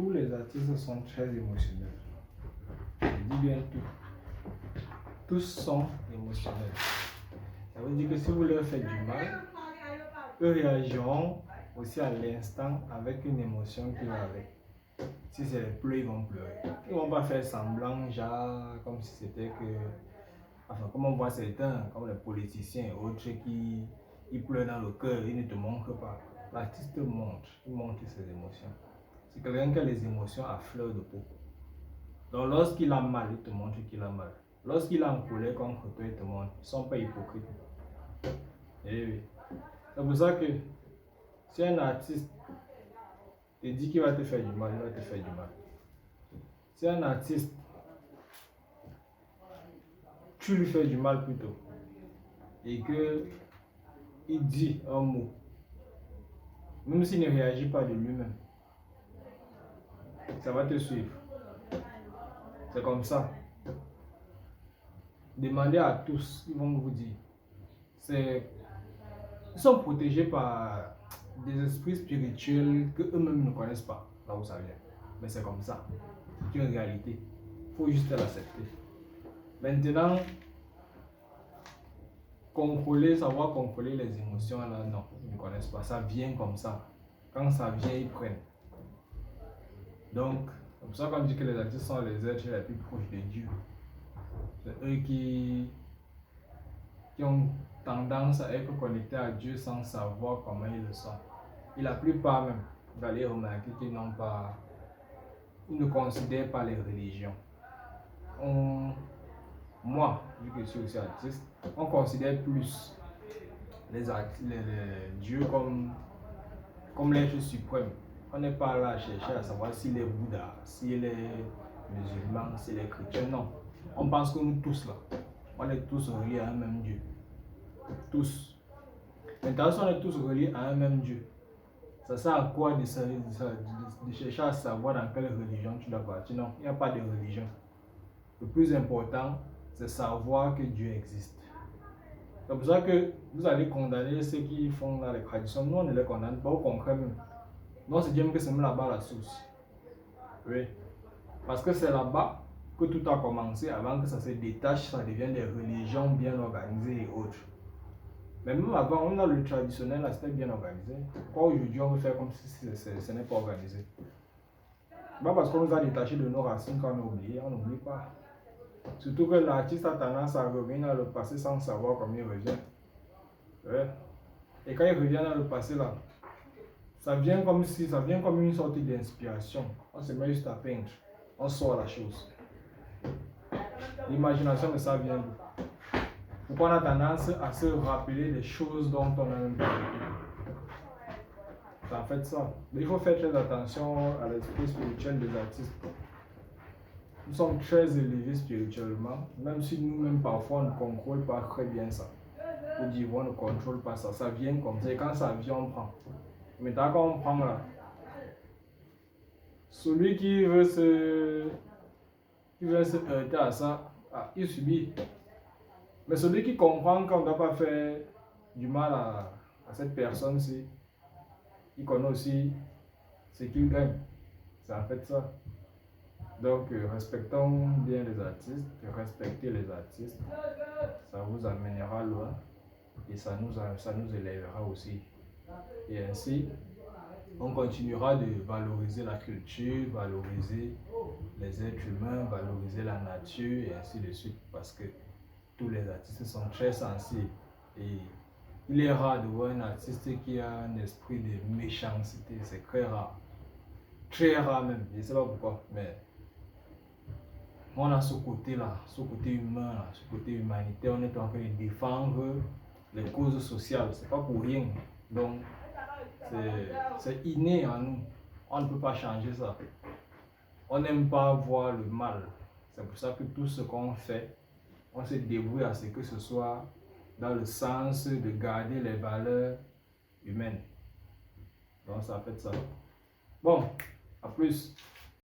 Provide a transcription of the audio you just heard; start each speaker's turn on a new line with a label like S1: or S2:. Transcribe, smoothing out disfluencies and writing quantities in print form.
S1: tous les artistes sont très émotionnels. Je dis bien tout. Tous sont émotionnels. Ça veut dire que si vous leur faites du mal, eux réagiront aussi à l'instant avec une émotion qui va avec. Si c'est les pleurs, ils vont pleurer. Ils ne vont pas faire semblant, genre, comme si c'était que... Enfin, comme on voit certains, comme les politiciens et autres, qui ils pleurent dans le cœur, ils ne te montrent pas. L'artiste montre, il montre ses émotions. C'est quelqu'un qui a les émotions à fleur de peau. Donc lorsqu'il a mal, il te montre qu'il a mal. Lorsqu'il est en colère contre toi, il te montre. Ils ne sont pas hypocrites. Et oui. C'est pour ça que si un artiste te dit qu'il va te faire du mal, il va te faire du mal. Si un artiste, tu lui fais du mal plutôt, et que il dit un mot, même s'il ne réagit pas de lui-même, ça va te suivre. C'est comme ça. Demandez à tous, ils vont vous dire. Ils sont protégés par des esprits spirituels que eux-mêmes ne connaissent pas, là où ça vient. Mais c'est comme ça. C'est une réalité. Il faut juste l'accepter. Maintenant, savoir contrôler les émotions, là, non, ils ne connaissent pas. Ça vient comme ça. Quand ça vient, ils prennent. Donc, c'est pour ça qu'on dit que les artistes sont les êtres les plus proches de Dieu. C'est eux qui ont tendance à être connectés à Dieu sans savoir comment ils le sont. Et la plupart même, vous allez remarquer qu'ils ils ne considèrent pas les religions. Moi, vu que je suis aussi artiste, on considère plus les dieux comme l'être suprême. On n'est pas là à chercher à savoir s'il est Bouddha, s'il est musulman, s'il est chrétien. Non. On pense que nous tous là, on est tous reliés à un même Dieu. Tous. Maintenant, si on est tous reliés à un même Dieu, ça sert à quoi de chercher à savoir dans quelle religion tu dois partir? Non, il n'y a pas de religion. Le plus important, c'est savoir que Dieu existe. C'est pour ça que vous allez condamner ceux qui font dans les traditions. Nous, on ne les condamne pas, au contraire même. Nous, on se dit même que c'est même là-bas la source. Oui. Parce que c'est là-bas que tout a commencé, avant que ça se détache, ça devienne des religions bien organisées et autres. Mais même avant, on a le traditionnel, là, c'était bien organisé. Pourquoi aujourd'hui on veut faire comme si ce n'est pas organisé? Pas parce qu'on nous a détaché de nos racines qu'on a oublié, on n'oublie pas. Surtout que l'artiste a tendance à revenir dans le passé sans savoir comment il revient. Ouais. Et quand il revient dans le passé là, ça vient comme une sorte d'inspiration. On se met juste à peindre, on sort la chose. L'imagination de ça vient d'où? Pourquoi on a tendance à se rappeler des choses dont on n'a même pas vécu? C'est en fait ça. Mais il faut faire très attention à l'esprit spirituel des artistes. Nous sommes très élevés spirituellement, même si nous-mêmes parfois on ne contrôle pas très bien ça. Ou dire on ne contrôle pas ça, ça vient comme ça et quand ça vient on prend. Maintenant quand on prend là, celui qui veut se heurter à ça, il subit. Mais celui qui comprend qu'on ne doit pas faire du mal à cette personne-ci, il connaît aussi ce qu'il gagne. C'est en fait ça. Donc, respectons bien les artistes, respectez les artistes, ça vous amènera loin et ça nous élèvera aussi. Et ainsi, on continuera de valoriser la culture, valoriser les êtres humains, valoriser la nature et ainsi de suite parce que tous les artistes sont très sensibles. Et il est rare de voir un artiste qui a un esprit de méchanceté, c'est très rare. Très rare même, je ne sais pas pourquoi, mais on a ce côté-là, ce côté humain, là, ce côté humanitaire, on est en train de défendre les causes sociales, c'est pas pour rien. Donc, c'est inné en nous, on ne peut pas changer ça. On n'aime pas voir le mal, c'est pour ça que tout ce qu'on fait, on se débrouille à ce que ce soit dans le sens de garder les valeurs humaines. Donc, ça fait ça. Bon, à plus.